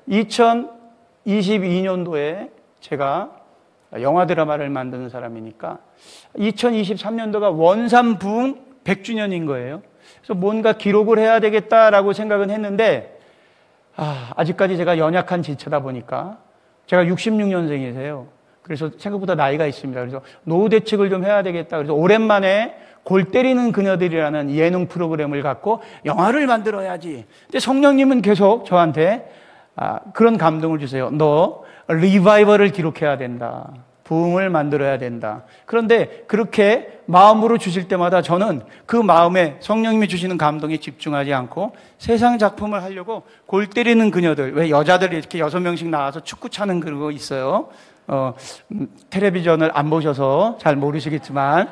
2022년도에 제가 영화 드라마를 만드는 사람이니까 2023년도가 원산 부흥 100주년인 거예요. 그래서 뭔가 기록을 해야 되겠다라고 생각은 했는데 아직까지 제가 연약한 지체다 보니까 제가 66년생이세요. 그래서 생각보다 나이가 있습니다. 그래서 노후 대책을 좀 해야 되겠다. 그래서 오랜만에 골 때리는 그녀들이라는 예능 프로그램을 갖고 영화를 만들어야지. 근데 성령님은 계속 저한테 그런 감동을 주세요. 너 리바이벌을 기록해야 된다. 부흥을 만들어야 된다. 그런데 그렇게 마음으로 주실 때마다 저는 그 마음에 성령님이 주시는 감동에 집중하지 않고 세상 작품을 하려고 골 때리는 그녀들, 왜 여자들이 이렇게 6명씩 나와서 축구 차는 그거 있어요. 텔레비전을 안 보셔서 잘 모르시겠지만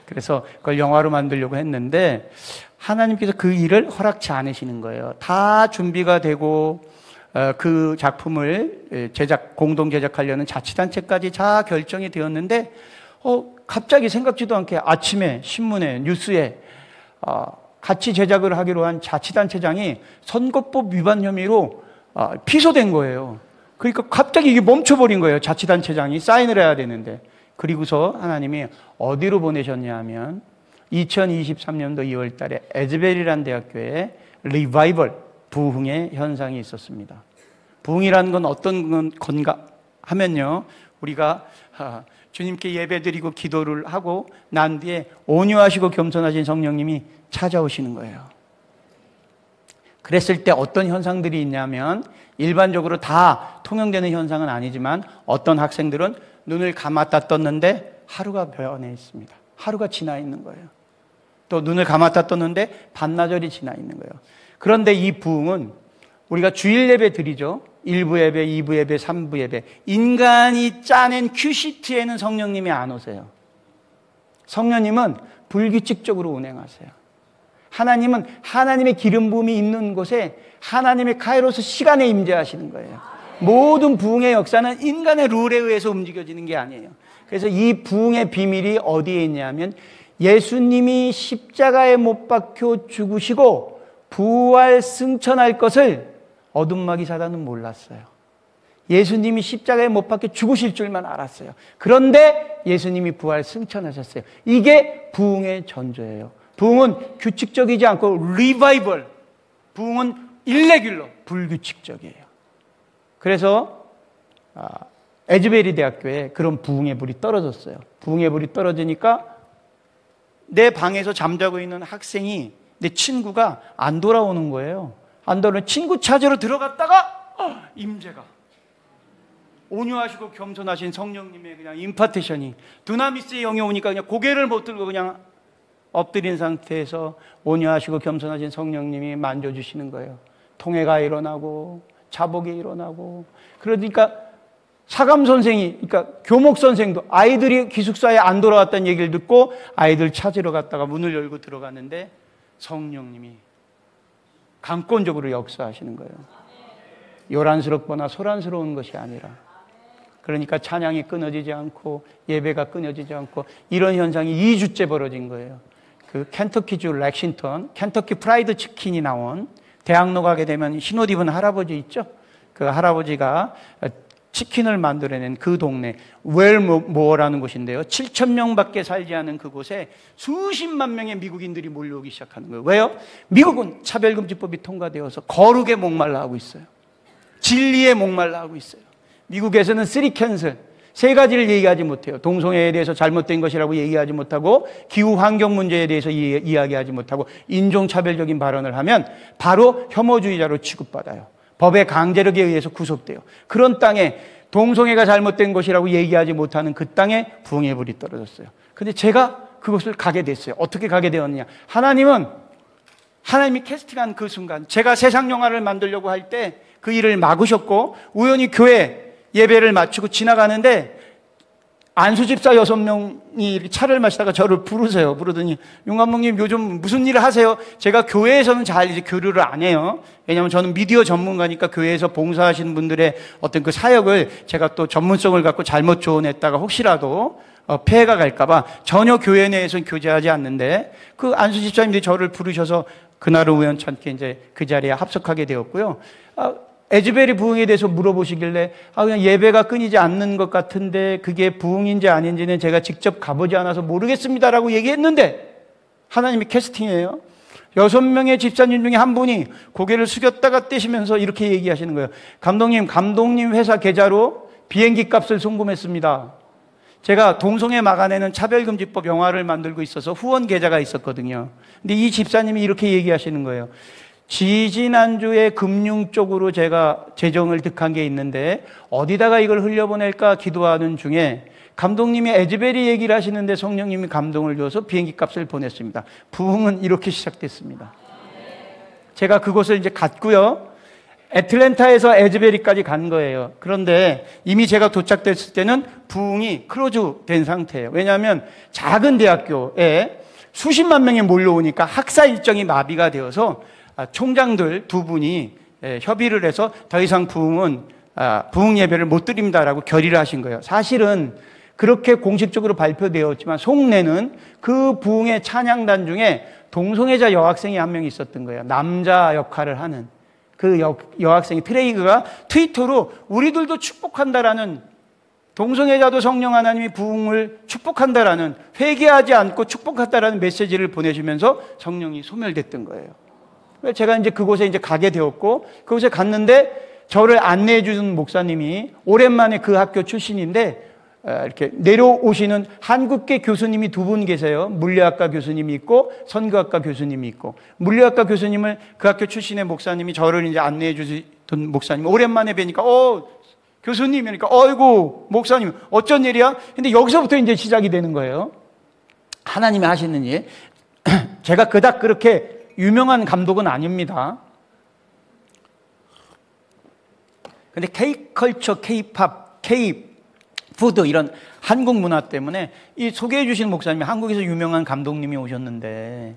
그래서 그걸 영화로 만들려고 했는데 하나님께서 그 일을 허락치 않으시는 거예요. 다 준비가 되고 그 작품을 공동 제작하려는 자치단체까지 다 결정이 되었는데 갑자기 생각지도 않게 아침에 신문에 뉴스에 같이 제작을 하기로 한 자치단체장이 선거법 위반 혐의로 피소된 거예요. 그러니까 갑자기 이게 멈춰버린 거예요. 자치단체장이 사인을 해야 되는데. 그리고서 하나님이 어디로 보내셨냐 하면 2023년도 2월 달에 에즈벨이라는 대학교에 리바이벌, 부흥의 현상이 있었습니다. 부흥이라는 건 어떤 건가 하면요, 우리가 주님께 예배드리고 기도를 하고 난 뒤에 온유하시고 겸손하신 성령님이 찾아오시는 거예요. 그랬을 때 어떤 현상들이 있냐면 일반적으로 다 통용되는 현상은 아니지만 어떤 학생들은 눈을 감았다 떴는데 하루가 변해 있습니다. 하루가 지나 있는 거예요. 또 눈을 감았다 떴는데 반나절이 지나 있는 거예요. 그런데 이 부흥은 우리가 주일 예배 드리죠. 1부 예배, 2부 예배, 3부 예배. 인간이 짜낸 큐시트에는 성령님이 안 오세요. 성령님은 불규칙적으로 운행하세요. 하나님은 하나님의 기름 부음이 있는 곳에 하나님의 카이로스 시간에 임재하시는 거예요. 모든 부흥의 역사는 인간의 룰에 의해서 움직여지는 게 아니에요. 그래서 이 부흥의 비밀이 어디에 있냐면 예수님이 십자가에 못 박혀 죽으시고 부활 승천할 것을 어둠마귀 사단은 몰랐어요. 예수님이 십자가에 못 박혀 죽으실 줄만 알았어요. 그런데 예수님이 부활 승천하셨어요. 이게 부흥의 전조예요. 부흥은 규칙적이지 않고 리바이벌, 부흥은 일레귤러, 불규칙적이에요. 그래서 에즈베리 대학교에 그런 부흥의 불이 떨어졌어요. 부흥의 불이 떨어지니까 내 방에서 잠자고 있는 학생이, 내 친구가 안 돌아오는 거예요. 안 돌아오는 친구 찾으러 들어갔다가 임재가, 온유하시고 겸손하신 성령님의 그냥 임파테션이, 두나미스의 영이 오니까 그냥 고개를 못 들고 그냥 엎드린 상태에서 온유하시고 겸손하신 성령님이 만져주시는 거예요. 통해가 일어나고 자복이 일어나고. 그러니까 사감 선생이, 그러니까 교목 선생도 아이들이 기숙사에 안 돌아왔다는 얘기를 듣고 아이들 찾으러 갔다가 문을 열고 들어갔는데 성령님이 강권적으로 역사하시는 거예요. 요란스럽거나 소란스러운 것이 아니라. 그러니까 찬양이 끊어지지 않고 예배가 끊어지지 않고 이런 현상이 2주째 벌어진 거예요. 그 켄터키주 렉싱턴, 켄터키 프라이드 치킨이 나온, 대학로 가게 되면 흰옷 입은 할아버지 있죠? 그 할아버지가 치킨을 만들어낸 그 동네 웰모어라는 곳인데요, 7,000명밖에 살지 않은 그곳에 수십만 명의 미국인들이 몰려오기 시작하는 거예요. 왜요? 미국은 차별금지법이 통과되어서 거룩에 목말라 하고 있어요. 진리에 목말라 하고 있어요. 미국에서는 3 캔슬, 3가지를 얘기하지 못해요. 동성애에 대해서 잘못된 것이라고 얘기하지 못하고, 기후 환경 문제에 대해서 이야기하지 못하고, 인종차별적인 발언을 하면 바로 혐오주의자로 취급받아요. 법의 강제력에 의해서 구속돼요. 그런 땅에 동성애가 잘못된 것이라고 얘기하지 못하는 그 땅에 부흥의 불이 떨어졌어요. 근데 제가 그곳을 가게 됐어요. 어떻게 가게 되었느냐? 하나님이 캐스팅한 그 순간, 제가 세상 영화를 만들려고 할 때 그 일을 막으셨고, 우연히 교회 예배를 마치고 지나가는데 안수집사 6명이 차를 마시다가 저를 부르세요. 부르더니, 윤 감독님 요즘 무슨 일을 하세요? 제가 교회에서는 잘 이제 교류를 안 해요. 왜냐하면 저는 미디어 전문가니까 교회에서 봉사하시는 분들의 어떤 그 사역을 제가 또 전문성을 갖고 잘못 조언했다가 혹시라도 폐해가 갈까봐 전혀 교회 내에서는 교제하지 않는데, 그 안수집사님들이 저를 부르셔서 그날은 우연찮게 이제 그 자리에 합석하게 되었고요. 에즈베리 부흥에 대해서 물어보시길래 그냥 예배가 끊이지 않는 것 같은데 그게 부흥인지 아닌지는 제가 직접 가보지 않아서 모르겠습니다라고 얘기했는데 하나님이 캐스팅이에요. 6명의 집사님 중에 한 분이 고개를 숙였다가 떼시면서 이렇게 얘기하시는 거예요. 감독님 회사 계좌로 비행기 값을 송금했습니다. 제가 동성애 막아내는 차별금지법 영화를 만들고 있어서 후원 계좌가 있었거든요. 근데 이 집사님이 이렇게 얘기하시는 거예요. 지지난주에 금융 쪽으로 제가 재정을 득한 게 있는데 어디다가 이걸 흘려보낼까 기도하는 중에 감독님이 에즈베리 얘기를 하시는데 성령님이 감동을 줘서 비행기 값을 보냈습니다. 부흥은 이렇게 시작됐습니다. 제가 그곳을 이제 갔고요. 애틀랜타에서 에즈베리까지 간 거예요. 그런데 이미 제가 도착됐을 때는 부흥이 크로즈 된 상태예요. 왜냐하면 작은 대학교에 수십만 명이 몰려오니까 학사 일정이 마비가 되어서 총장들 두 분이 협의를 해서 더 이상 부흥 예배를 못 드립니다라고 결의를 하신 거예요. 사실은 그렇게 공식적으로 발표되었지만 속내는 그 부흥의 찬양단 중에 동성애자 여학생이 한 명 있었던 거예요. 남자 역할을 하는 그 여학생이 트레이그가 트위터로 우리들도 축복한다라는, 동성애자도 성령 하나님이 부흥을 축복한다라는, 회개하지 않고 축복한다라는 메시지를 보내주면서 성령이 소멸됐던 거예요. 제가 이제 그곳에 이제 가게 되었고, 그곳에 갔는데 저를 안내해 주는 목사님이 오랜만에 그 학교 출신인데 이렇게 내려오시는 한국계 교수님이 두 분 계세요. 물리학과 교수님이 있고 선교학과 교수님이 있고, 물리학과 교수님을 그 학교 출신의 목사님이 저를 이제 안내해 주던 목사님, 오랜만에 뵈니까 교수님이니까 어이구 목사님 어쩐 일이야? 근데 여기서부터 이제 시작이 되는 거예요. 하나님이 하시는 일. 제가 그닥 그렇게 유명한 감독은 아닙니다. 근데 K컬처, K팝, K푸드 이런 한국 문화 때문에 이 소개해 주신 목사님이 한국에서 유명한 감독님이 오셨는데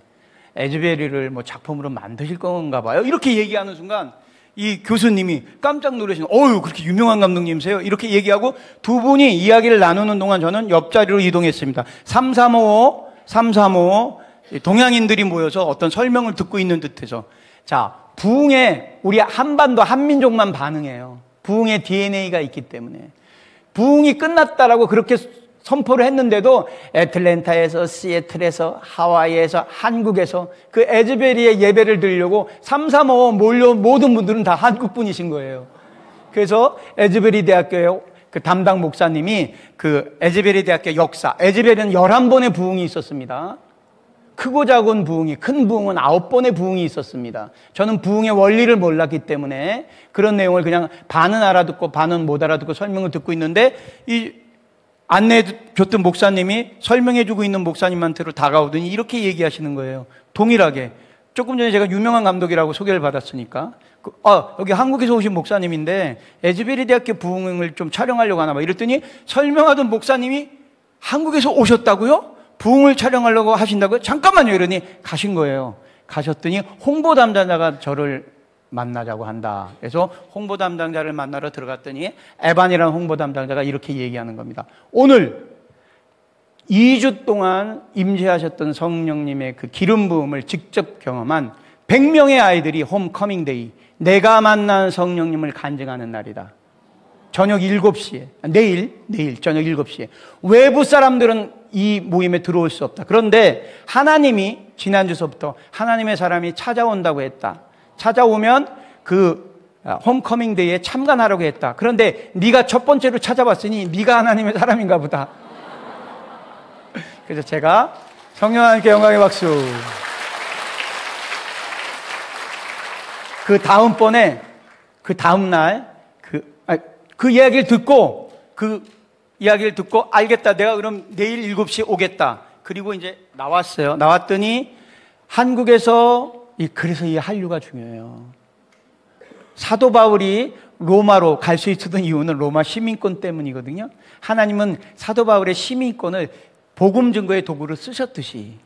에즈베리를 뭐 작품으로 만드실 건가 봐요. 이렇게 얘기하는 순간 이 교수님이 깜짝 놀라시는, 그렇게 유명한 감독님이세요? 이렇게 얘기하고 두 분이 이야기를 나누는 동안 저는 옆자리로 이동했습니다. 335 동양인들이 모여서 어떤 설명을 듣고 있는 듯해서, 자, 부흥에 우리 한반도 한민족만 반응해요. 부흥의 DNA가 있기 때문에. 부흥이 끝났다라고 그렇게 선포를 했는데도 애틀랜타에서, 시애틀에서, 하와이에서, 한국에서 그 에즈베리의 예배를 드리려고 335 몰려 모든 분들은 다 한국 분이신 거예요. 그래서 에즈베리 대학교의 그 담당 목사님이 그 에즈베리 대학교 역사, 에즈베리는 11번의 부흥이 있었습니다. 크고 작은 부흥이, 큰 부흥은 9번의 부흥이 있었습니다. 저는 부흥의 원리를 몰랐기 때문에 그런 내용을 그냥 반은 알아듣고 반은 못 알아듣고 설명을 듣고 있는데, 이 안내해 줬던 목사님이 설명해 주고 있는 목사님한테로 다가오더니 이렇게 얘기하시는 거예요. 동일하게. 조금 전에 제가 유명한 감독이라고 소개를 받았으니까, 여기 한국에서 오신 목사님인데 에즈베리 대학교 부흥을 좀 촬영하려고 하나 봐. 이랬더니 설명하던 목사님이 한국에서 오셨다고요? 부흥을 촬영하려고 하신다고요? 잠깐만요. 이러니 가신 거예요. 가셨더니 홍보 담당자가 저를 만나자고 한다. 그래서 홍보 담당자를 만나러 들어갔더니 에반이라는 홍보 담당자가 이렇게 얘기하는 겁니다. 오늘 2주 동안 임재하셨던 성령님의 그 기름 부음을 직접 경험한 100명의 아이들이 홈커밍 데이, 내가 만난 성령님을 간증하는 날이다. 저녁 7시에, 내일 저녁 7시에. 외부 사람들은 이 모임에 들어올 수 없다. 그런데 하나님이 지난주서부터 하나님의 사람이 찾아온다고 했다. 찾아오면 그 홈커밍 데이에 참관하라고 했다. 그런데 네가 첫 번째로 찾아봤으니 네가 하나님의 사람인가 보다. 그래서 제가 성령 하나님께 영광의 박수. 그 다음번에, 그 다음날 그 이야기를 듣고 알겠다. 내가 그럼 내일 7시에 오겠다. 그리고 이제 나왔어요. 나왔더니 한국에서, 그래서 이 한류가 중요해요. 사도 바울이 로마로 갈 수 있었던 이유는 로마 시민권 때문이거든요. 하나님은 사도 바울의 시민권을 복음 증거의 도구로 쓰셨듯이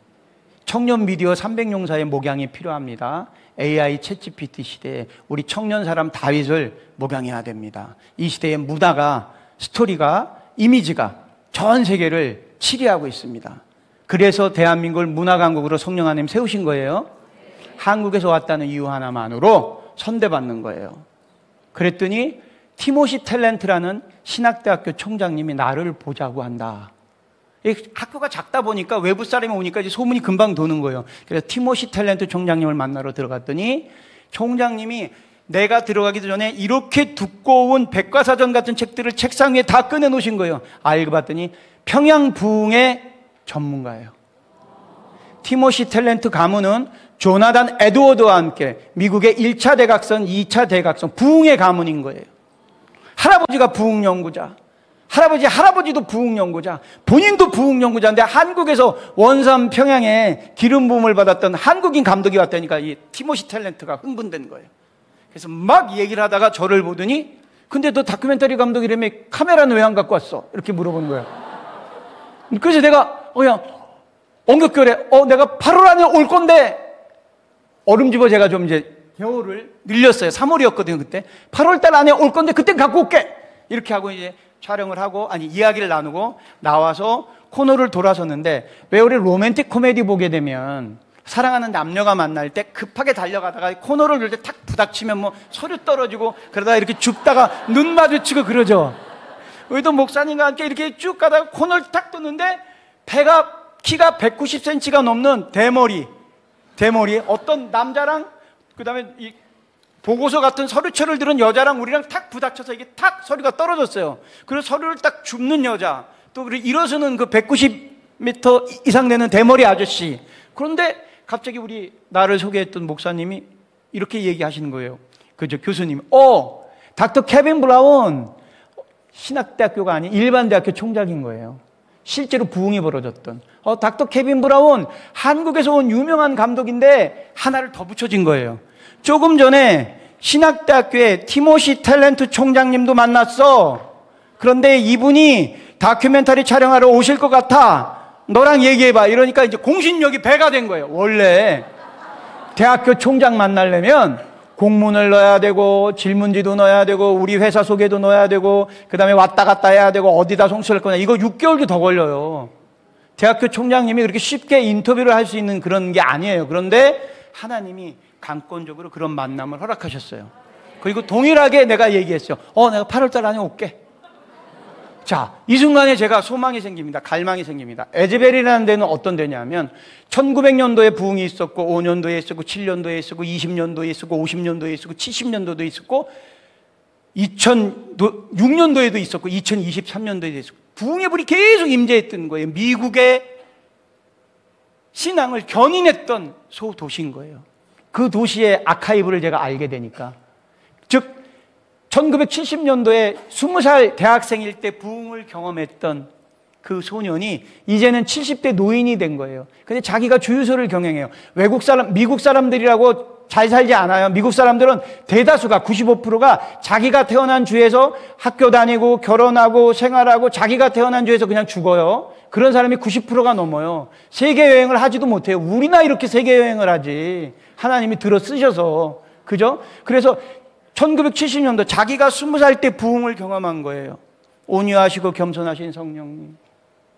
청년 미디어 300용사의 목양이 필요합니다. AI 챗GPT 시대에 우리 청년 사람 다윗을 목양해야 됩니다. 이 시대의 문화가, 스토리가, 이미지가 전 세계를 치리하고 있습니다. 그래서 대한민국을 문화강국으로 성령 하나님 세우신 거예요. 한국에서 왔다는 이유 하나만으로 선대받는 거예요. 그랬더니 티모시 탤런트라는 신학대학교 총장님이 나를 보자고 한다. 학교가 작다 보니까 외부 사람이 오니까 이제 소문이 금방 도는 거예요. 그래서 티모시 탤런트 총장님을 만나러 들어갔더니 총장님이 내가 들어가기도 전에 이렇게 두꺼운 백과사전 같은 책들을 책상 위에 다 꺼내놓으신 거예요. 알고 봤더니 평양 부흥의 전문가예요. 티모시 탤런트 가문은 조나단 에드워드와 함께 미국의 1차 대각선, 2차 대각선 부흥의 가문인 거예요. 할아버지가 부흥 연구자, 할아버지도 부흥 연구자, 본인도 부흥 연구자인데 한국에서 원산 평양에 기름 부음을 받았던 한국인 감독이 왔다니까 이 티모시 탤런트가 흥분된 거예요. 그래서 막 얘기를 하다가 저를 보더니 근데 너 다큐멘터리 감독이라며 카메라는 왜 안 갖고 왔어? 이렇게 물어보는 거예요. 그래서 내가 야 엉겹결에 내가 8월 안에 올 건데 얼음집어 제가 좀 이제 겨울을 늘렸어요. 3월이었거든요 그때. 8월달 안에 올 건데 그땐 갖고 올게. 이렇게 하고 이제 촬영을 하고 이야기를 나누고 나와서 코너를 돌아섰는데 왜 우리 로맨틱 코미디 보게 되면 사랑하는 남녀가 만날 때 급하게 달려가다가 코너를 돌 때 탁 부닥치면 뭐 소리 떨어지고 그러다가 이렇게 죽다가 눈 마주치고 그러죠. 우리도 목사님과 함께 이렇게 쭉 가다가 코너를 탁 떴는데 키가 190cm가 넘는 대머리 어떤 남자랑 그다음에 이 보고서 같은 서류철을 들은 여자랑 우리랑 탁 부닥쳐서 이게 탁 소리가 떨어졌어요. 그래서 서류를 딱 줍는 여자, 또 일어서는 그 190m 이상 되는 대머리 아저씨. 그런데 갑자기 나를 소개했던 목사님이 이렇게 얘기하시는 거예요. 교수님, 닥터 케빈 브라운 신학대학교가 아닌 일반 대학교 총장인 거예요. 실제로 부흥이 벌어졌던 닥터 케빈 브라운 한국에서 온 유명한 감독인데 하나를 더 붙여진 거예요. 조금 전에 신학대학교에 티모시 탤런트 총장님도 만났어. 그런데 이분이 다큐멘터리 촬영하러 오실 것 같아. 너랑 얘기해봐. 이러니까 이제 공신력이 배가 된 거예요. 원래 대학교 총장 만나려면 공문을 넣어야 되고 질문지도 넣어야 되고 우리 회사 소개도 넣어야 되고 그 다음에 왔다 갔다 해야 되고 어디다 송출할 거냐. 이거 6개월도 더 걸려요. 대학교 총장님이 그렇게 쉽게 인터뷰를 할 수 있는 그런 게 아니에요. 그런데 하나님이 강권적으로 그런 만남을 허락하셨어요. 그리고 동일하게 내가 얘기했어요. 내가 8월달 안에 올게. 자, 이 순간에 제가 소망이 생깁니다. 갈망이 생깁니다. 에즈벨이라는 데는 어떤 데냐면 1900년도에 부흥이 있었고 5년도에 있었고 7년도에 있었고 20년도에 있었고 50년도에 있었고 70년도도 있었고 2006년도에도 있었고 2023년도에도 있었고 부흥의 불이 계속 임재했던 거예요. 미국의 신앙을 견인했던 소도시인 거예요. 그 도시의 아카이브를 제가 알게 되니까, 즉 1970년도에 20살 대학생일 때 부흥을 경험했던 그 소년이 이제는 70대 노인이 된 거예요. 근데 자기가 주유소를 경영해요. 미국 사람들이라고 잘 살지 않아요. 미국 사람들은 대다수가 95%가 자기가 태어난 주에서 학교 다니고 결혼하고 생활하고 자기가 태어난 주에서 그냥 죽어요. 그런 사람이 90%가 넘어요. 세계 여행을 하지도 못해요. 우리나 이렇게 세계 여행을 하지. 하나님이 들어 쓰셔서. 그죠? 그래서 1970년도 자기가 20살 때 부흥을 경험한 거예요. 온유하시고 겸손하신 성령님.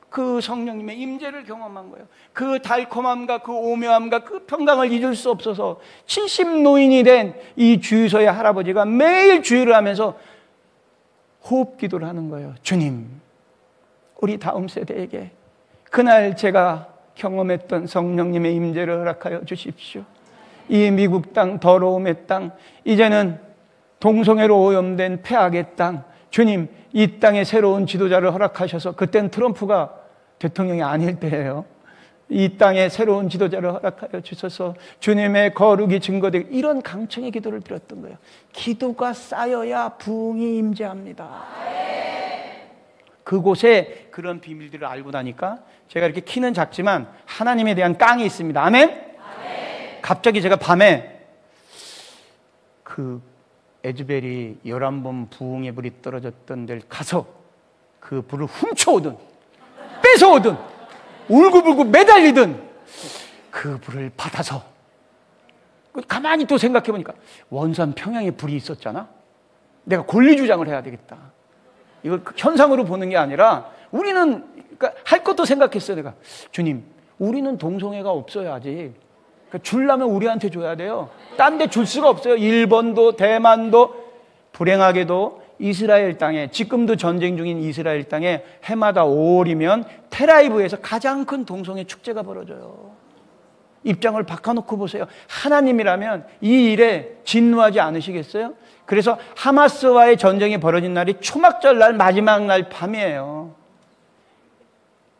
그 성령님의 임재를 경험한 거예요. 그 달콤함과 그 오묘함과 그 평강을 잊을 수 없어서 70노인이 된 이 주유소의 할아버지가 매일 주유를 하면서 호흡 기도를 하는 거예요. 주님, 우리 다음 세대에게 그날 제가 경험했던 성령님의 임재를 허락하여 주십시오. 이 미국 땅, 더러움의 땅, 이제는 동성애로 오염된 폐악의 땅, 주님, 이 땅에 새로운 지도자를 허락하셔서, 그땐 트럼프가 대통령이 아닐 때예요. 이 땅에 새로운 지도자를 허락하여 주셔서 주님의 거룩이 증거되고, 이런 강청의 기도를 드렸던 거예요. 기도가 쌓여야 부흥이 임재합니다. 그곳에 그런 비밀들을 알고 나니까 제가 이렇게 키는 작지만 하나님에 대한 깡이 있습니다. 아멘? 갑자기 제가 밤에 그 에즈벨이 11번 부흥의 불이 떨어졌던 데를 가서 그 불을 훔쳐오든 뺏어오든 울고불고 매달리든 그 불을 받아서, 가만히 또 생각해 보니까 원산 평양에 불이 있었잖아. 내가 권리주장을 해야 되겠다. 이걸 현상으로 보는 게 아니라 우리는 그러니까 할 것도 생각했어요. 내가, 주님, 우리는 동성애가 없어야지. 그러니까 주려면 우리한테 줘야 돼요. 딴 데 줄 수가 없어요. 일본도 대만도 불행하게도 이스라엘 땅에, 지금도 전쟁 중인 이스라엘 땅에 해마다 5월이면 텔아비브에서 가장 큰 동성애 축제가 벌어져요. 입장을 바꿔놓고 보세요. 하나님이라면 이 일에 진노하지 않으시겠어요? 그래서 하마스와의 전쟁이 벌어진 날이 초막절 날 마지막 날 밤이에요.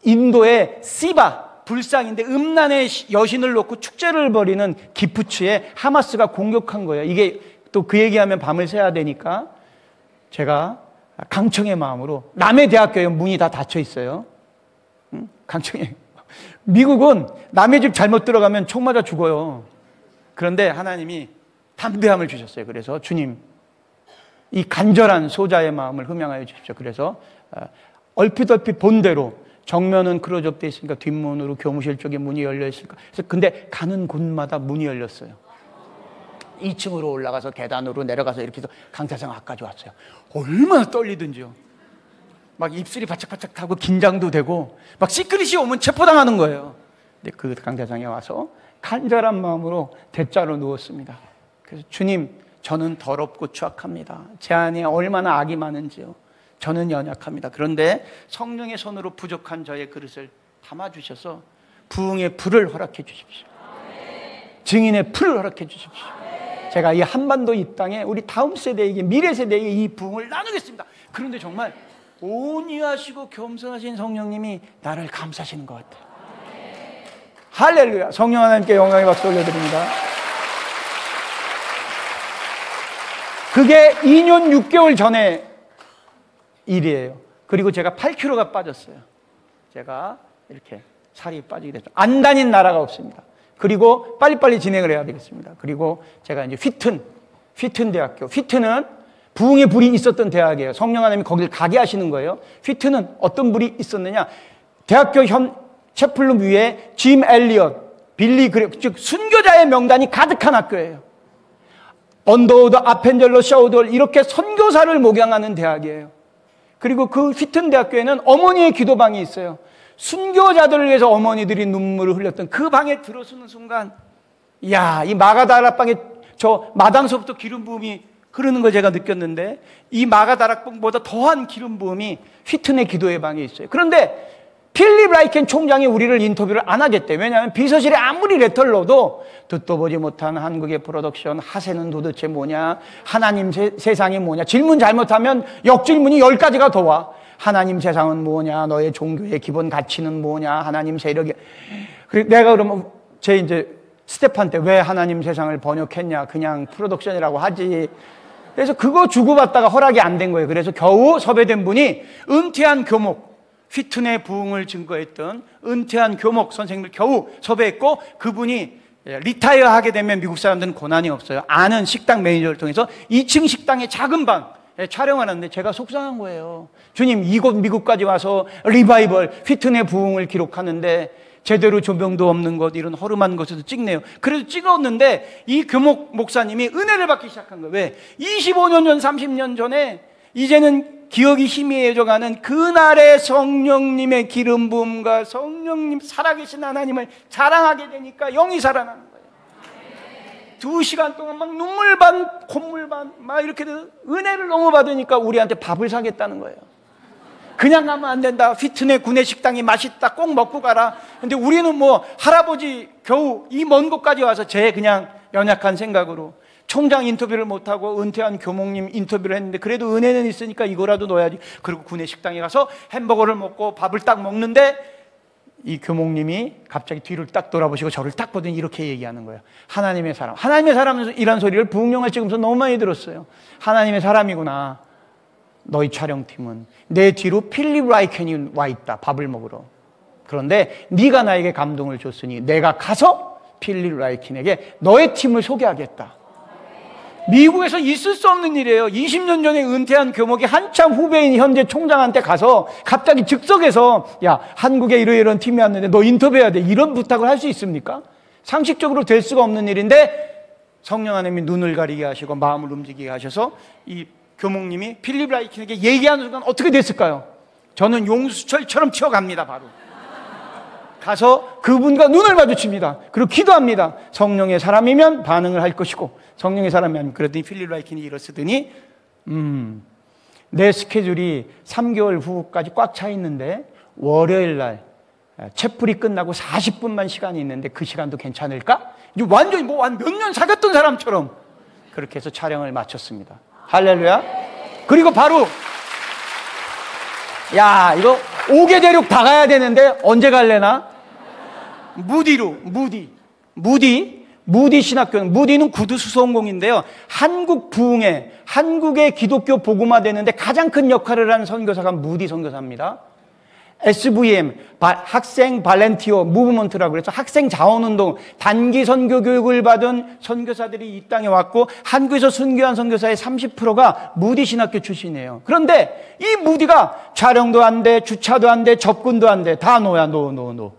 인도의 시바, 불상인데 음란의 여신을 놓고 축제를 벌이는 기프츠에 하마스가 공격한 거예요. 이게 또 그 얘기하면 밤을 새야 되니까 제가 강청의 마음으로, 남의 대학교에 문이 다 닫혀 있어요. 강청에. 미국은 남의 집 잘못 들어가면 총 맞아 죽어요. 그런데 하나님이 담대함을 주셨어요. 그래서 주님, 이 간절한 소자의 마음을 흠양하여 주십시오. 그래서 얼핏 본 대로 정면은 클로즈업 되어 있으니까 뒷문으로 교무실 쪽에 문이 열려 있을까. 그래서 근데 가는 곳마다 문이 열렸어요. 2층으로 올라가서 계단으로 내려가서 이렇게 해서 강사장 앞까지 왔어요. 얼마나 떨리든지요. 막 입술이 바짝바짝 타고 긴장도 되고 막 시크릿이 오면 체포당하는 거예요. 근데 그 강사장에 와서 간절한 마음으로 대자로 누웠습니다. 그래서 주님, 저는 더럽고 추악합니다. 제 안에 얼마나 악이 많은지요. 저는 연약합니다. 그런데 성령의 손으로 부족한 저의 그릇을 담아주셔서 부흥의 불을 허락해 주십시오. 증인의 불을 허락해 주십시오. 제가 이 한반도 이 땅에 우리 다음 세대에게, 미래 세대에게 이 부흥을 나누겠습니다. 그런데 정말 온유하시고 겸손하신 성령님이 나를 감싸시는 것 같아요. 할렐루야. 성령 하나님께 영광의 박수 올려드립니다. 그게 2년 6개월 전에 일이에요. 그리고 제가 8kg가 빠졌어요. 제가 이렇게 살이 빠지게 됐죠. 안 다닌 나라가 없습니다. 그리고 빨리빨리 진행을 해야 되겠습니다. 그리고 제가 이제 휘튼 대학교. 휘튼은 부흥의 불이 있었던 대학이에요. 성령 하나님이 거길 가게 하시는 거예요. 휘튼은 어떤 불이 있었느냐? 대학교 채플룸 위에 짐 엘리엇, 빌리 그레, 즉 순교자의 명단이 가득한 학교예요. 언더우드, 아펜젤러, 샤우돌 이렇게 선교사를 목양하는 대학이에요. 그리고 그 휘튼 대학교에는 어머니의 기도방이 있어요. 순교자들을 위해서 어머니들이 눈물을 흘렸던 그 방에 들어서는 순간, 이야, 이 마가다락방에 저 마당서부터 기름 부음이 흐르는 걸 제가 느꼈는데, 이 마가다락방보다 더한 기름 부음이 휘튼의 기도의 방에 있어요. 그런데 필립 라이켄 총장이 우리를 인터뷰를 안 하겠대. 왜냐하면 비서실에 아무리 레터를 넣어도 듣도 보지 못한 한국의 프로덕션, 하세는 도대체 뭐냐, 하나님 세상이 뭐냐, 질문 잘못하면 역질문이 10가지가 더 와. 하나님 세상은 뭐냐, 너의 종교의 기본 가치는 뭐냐, 하나님 세력이. 그리고 내가 그러면 제 이제 스테판한테 왜 하나님 세상을 번역했냐, 그냥 프로덕션이라고 하지. 그래서 그거 주고받다가 허락이 안 된 거예요. 그래서 겨우 섭외된 분이 은퇴한 교목, 휘튼의 부흥을 증거했던 은퇴한 교목 선생님을 겨우 섭외했고, 그분이 리타이어 하게 되면 미국 사람들은 고난이 없어요. 아는 식당 매니저를 통해서 2층 식당의 작은 방 촬영하는데 제가 속상한 거예요. 주님, 이곳 미국까지 와서 리바이벌, 휘튼의 부흥을 기록하는데 제대로 조명도 없는 것, 이런 허름한 곳에서 찍네요. 그래서 찍었는데 이 교목 목사님이 은혜를 받기 시작한 거예요. 왜? 25년 전, 30년 전에 이제는 기억이 희미해져가는 그날의 성령님의 기름 부음과 성령님 살아계신 하나님을 자랑하게 되니까 영이 살아나는 거예요. 2시간 동안 막 눈물 반 콧물 반 막 이렇게 은혜를 너무 받으니까 우리한테 밥을 사겠다는 거예요. 그냥 가면 안 된다. 휘튼의 구내식당이 맛있다. 꼭 먹고 가라. 근데 우리는 뭐 할아버지 겨우 이 먼 곳까지 와서 제 그냥 연약한 생각으로 총장 인터뷰를 못하고 은퇴한 교목님 인터뷰를 했는데 그래도 은혜는 있으니까 이거라도 넣어야지. 그리고 구내식당에 가서 햄버거를 먹고 밥을 딱 먹는데 이 교목님이 갑자기 뒤를 딱 돌아보시고 저를 딱 보더니 이렇게 얘기하는 거예요. 하나님의 사람. 하나님의 사람이란 소리를 부흥영화 찍으면서 너무 많이 들었어요. 하나님의 사람이구나. 너희 촬영팀은 내 뒤로 필립 라이켄이 와 있다. 밥을 먹으러. 그런데 네가 나에게 감동을 줬으니 내가 가서 필립 라이켄에게 너의 팀을 소개하겠다. 미국에서 있을 수 없는 일이에요. 20년 전에 은퇴한 교목이 한참 후배인 현재 총장한테 가서 갑자기 즉석에서 야, 한국에 이런 팀이 왔는데 너 인터뷰해야 돼. 이런 부탁을 할 수 있습니까? 상식적으로 될 수가 없는 일인데 성령 하나님이 눈을 가리게 하시고 마음을 움직이게 하셔서 이 교목님이 필립 라이켄에게 얘기하는 순간 어떻게 됐을까요? 저는 용수철처럼 튀어갑니다. 바로 가서 그분과 눈을 마주칩니다. 그리고 기도합니다. 성령의 사람이면 반응을 할 것이고 성령의 사람이 아니면. 그러더니 필립 라이켄이 일어서더니 내 스케줄이 3개월 후까지 꽉 차 있는데 월요일 날 채플이 끝나고 40분만 시간이 있는데 그 시간도 괜찮을까? 이제 완전히 뭐 한 몇 년 사귀었던 사람처럼 그렇게 해서 촬영을 마쳤습니다. 할렐루야. 그리고 바로 야, 이거 5개 대륙 다 가야 되는데 언제 갈래나? 무디로, 무디 신학교는, 무디는 구두 수송공인데요. 한국 부흥회, 한국의 기독교 복음화되는데 가장 큰 역할을 하는 선교사가 무디 선교사입니다. SVM, 학생 발렌티어 무브먼트라고 그래서 학생 자원운동, 단기 선교 교육을 받은 선교사들이 이 땅에 왔고, 한국에서 순교한 선교사의 30%가 무디 신학교 출신이에요. 그런데 이 무디가 촬영도 안 돼, 주차도 안 돼, 접근도 안 돼. 다 노야, 노.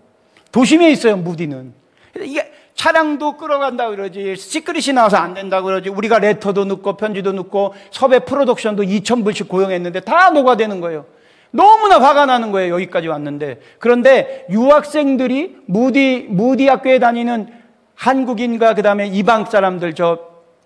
도심에 있어요, 무디는. 이게 차량도 끌어간다고 그러지, 시크릿이 나와서 안 된다고 그러지, 우리가 레터도 넣고 편지도 넣고 섭외 프로덕션도 2,000불씩 고용했는데 다 녹아되는 거예요. 너무나 화가 나는 거예요. 여기까지 왔는데. 그런데 유학생들이 무디 학교에 다니는 한국인과 그 다음에 이방 사람들,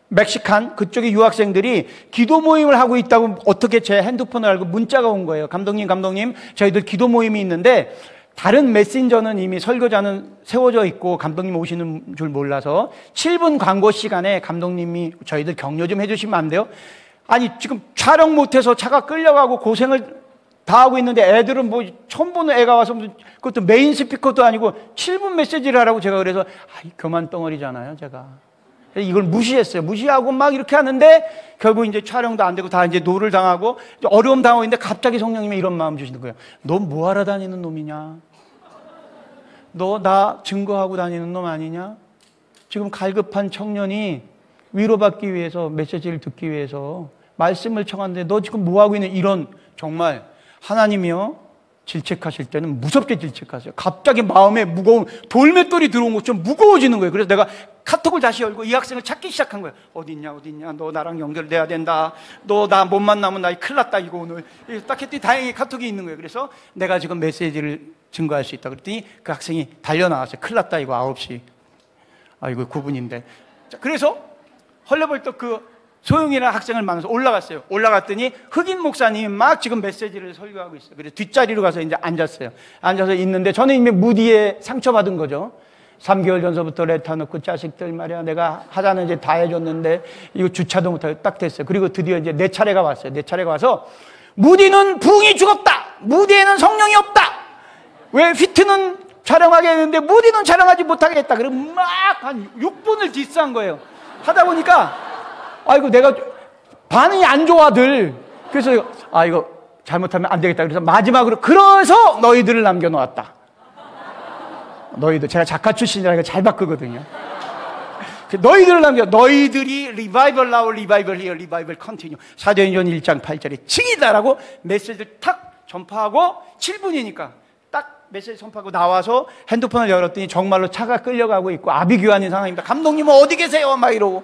멕시칸 그쪽의 유학생들이 기도 모임을 하고 있다고 어떻게 제 핸드폰을 알고 문자가 온 거예요. 감독님 저희들 기도 모임이 있는데 다른 메신저는 이미 설교자는 세워져 있고 감독님 오시는 줄 몰라서 7분 광고 시간에 감독님이 저희들 격려 좀 해주시면 안 돼요? 아니 지금 촬영 못해서 차가 끌려가고 고생을 다 하고 있는데 애들은 뭐 처음 보는 애가 와서 그것도 메인 스피커도 아니고 7분 메시지를 하라고 제가 그래서 교만 덩어리잖아요 제가. 이걸 무시했어요. 무시하고 막 이렇게 하는데 결국 이제 촬영도 안 되고 다 이제 노를 당하고 어려움 당하고 있는데 갑자기 성령님이 이런 마음 주시는 거예요. 너 뭐하러 다니는 놈이냐? 너 나 증거하고 다니는 놈 아니냐? 지금 갈급한 청년이 위로받기 위해서 메시지를 듣기 위해서 말씀을 청하는데 너 지금 뭐하고 있는 이런 정말 하나님이요 질책하실 때는 무섭게 질책하세요. 갑자기 마음에 무거운 돌맷돌이 들어온 것처럼 무거워지는 거예요. 그래서 내가 카톡을 다시 열고 이 학생을 찾기 시작한 거예요. 어딨냐 너 나랑 연결돼야 된다. 너 나 못 만나면 나 큰일 났다 이거 오늘. 딱 했더니 다행히 카톡이 있는 거예요. 그래서 내가 지금 메시지를 증거할 수 있다 그랬더니 그 학생이 달려나왔어요. 큰일 났다 이거 9시 이거 9분인데 자, 그래서 헐레벌떡 그 소영이라는 학생을 만나서 올라갔어요. 올라갔더니 흑인 목사님이 막 지금 메시지를 설교하고 있어요. 그래서 뒷자리로 가서 이제 앉았어요. 앉아서 있는데 저는 이미 무디에 상처받은 거죠. 3개월 전서부터 레터 넣고 자식들 말이야 내가 하자는 이제 다 해줬는데 이거 주차도 못하고 딱 됐어요. 그리고 드디어 이제 내 차례가 왔어요. 내 차례가 와서 무디는 부흥이 죽었다. 무디에는 성령이 없다. 왜 휘트는 촬영하게 했는데 무디는 촬영하지 못하게 했다. 그리고 막 한 6분을 디스한 거예요. 하다 보니까 아이고 내가 반응이 안 좋아 늘. 그래서 이거 잘못하면 안 되겠다. 그래서 마지막으로 그래서 너희들을 남겨놓았다. 너희들 제가 작가 출신이라니까 잘 바꾸거든요. 너희들을 너희들이 리바이벌 now, 리바이벌 here, 리바이벌 continue 사도행전 1장 8절에 증이다라고 메시지를 탁 전파하고 7분이니까 딱 메시지 전파하고 나와서 핸드폰을 열었더니 정말로 차가 끌려가고 있고 아비규환인 상황입니다. 감독님은 어디 계세요? 막 이러고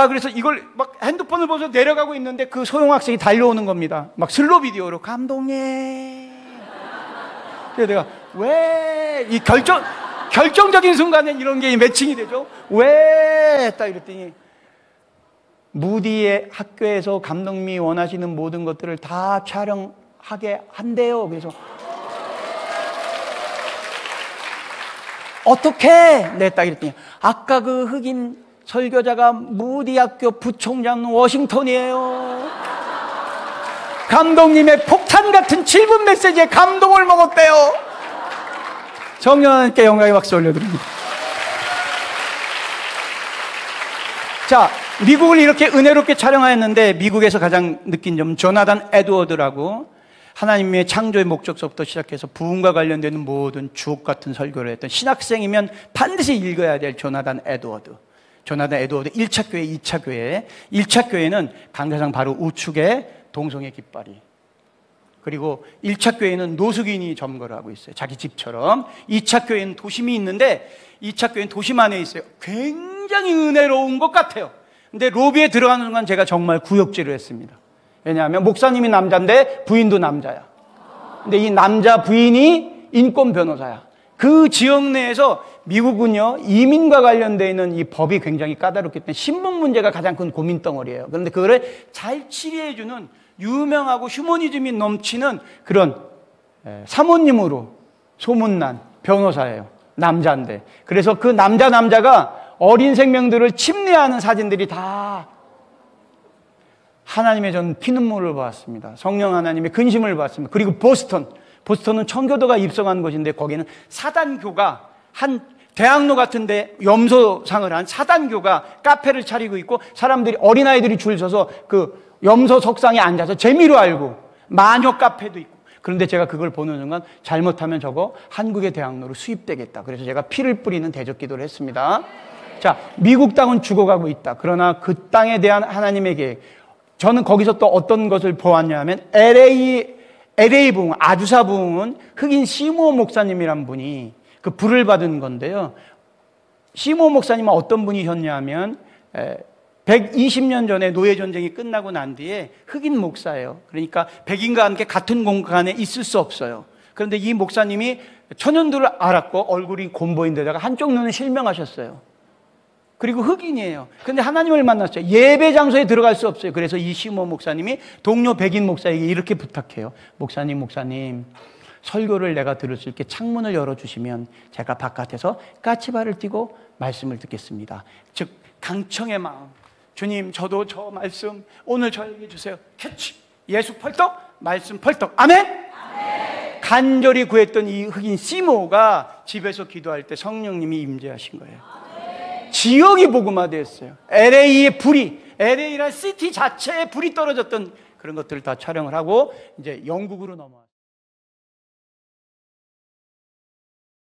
그래서 이걸 막 핸드폰을 보면서 내려가고 있는데 그 소형 학생이 달려오는 겁니다. 막 슬로 비디오로 감독님. 그래서 내가 왜 이 결정적인 순간에 이런 게 매칭이 되죠? 왜? 딱 이랬더니 무디의 학교에서 감독님이 원하시는 모든 것들을 다 촬영하게 한대요. 그래서 어떻게? 네, 딱 이랬더니 아까 그 흑인 설교자가 무디 학교 부총장 워싱턴이에요. 감독님의 폭탄 같은 7분 메시지에 감동을 먹었대요. 정연하님께 영광의 박수 올려드립니다. 자, 미국을 이렇게 은혜롭게 촬영하였는데 미국에서 가장 느낀 점은 조나단 에드워드라고 하나님의 창조의 목적서부터 시작해서 부흥과 관련되는 모든 주옥 같은 설교를 했던 신학생이면 반드시 읽어야 될 조나단 에드워드. 조나단 에드워드 1차 교회, 2차 교회. 1차 교회는 강대상 바로 우측에 동성애 깃발이. 그리고 1차 교회는 노숙인이 점거를 하고 있어요. 자기 집처럼. 2차 교회는 도심이 있는데 2차 교회는 도심 안에 있어요. 굉장히 은혜로운 것 같아요. 근데 로비에 들어가는 순간 제가 정말 구역질을 했습니다. 왜냐하면 목사님이 남자인데 부인도 남자야. 근데 이 남자 부인이 인권 변호사야. 그 지역 내에서 미국은요, 이민과 관련되어 있는 이 법이 굉장히 까다롭기 때문에 신분 문제가 가장 큰 고민 덩어리예요. 그런데 그거를 잘 치료해주는 유명하고 휴머니즘이 넘치는 그런 사모님으로 소문난 변호사예요. 남자인데. 그래서 그 남자가 어린 생명들을 침례하는 사진들이 다 하나님의 전 피눈물을 보았습니다. 성령 하나님의 근심을 보았습니다. 그리고 보스턴은 청교도가 입성한 곳인데 거기는 사단교가 한 대학로 같은데 염소상을 한 사단교가 카페를 차리고 있고 사람들이 어린아이들이 줄 서서 그 염소 석상에 앉아서 재미로 알고 마녀 카페도 있고 그런데 제가 그걸 보는 순간 잘못하면 저거 한국의 대학로로 수입되겠다. 그래서 제가 피를 뿌리는 대적 기도를 했습니다. 자, 미국 땅은 죽어가고 있다. 그러나 그 땅에 대한 하나님의 계획. 저는 거기서 또 어떤 것을 보았냐 하면 LA 부흥, 아주사 부흥은 흑인 시모 목사님이란 분이 그 불을 받은 건데요. 시모 목사님은 어떤 분이셨냐 하면 120년 전에 노예전쟁이 끝나고 난 뒤에 흑인 목사예요. 그러니까 백인과 함께 같은 공간에 있을 수 없어요. 그런데 이 목사님이 천연두를 앓았고 얼굴이 곰보인 데다가 한쪽 눈은 실명하셨어요. 그리고 흑인이에요. 그런데 하나님을 만났어요. 예배 장소에 들어갈 수 없어요. 그래서 이 시모 목사님이 동료 백인 목사에게 이렇게 부탁해요. 목사님 설교를 내가 들을 수 있게 창문을 열어주시면 제가 바깥에서 까치발을 띄고 말씀을 듣겠습니다. 즉 강청의 마음. 주님, 저도 저 말씀 오늘 저에게 주세요. 캐치. 예수 펄떡, 말씀 펄떡. 아멘? 아멘. 간절히 구했던 이 흑인 시모가 집에서 기도할 때 성령님이 임재하신 거예요. 아멘. 지역이 복음화되었어요. LA의 불이, LA라는 시티 자체에 불이 떨어졌던 그런 것들을 다 촬영을 하고 이제 영국으로 넘어왔어요.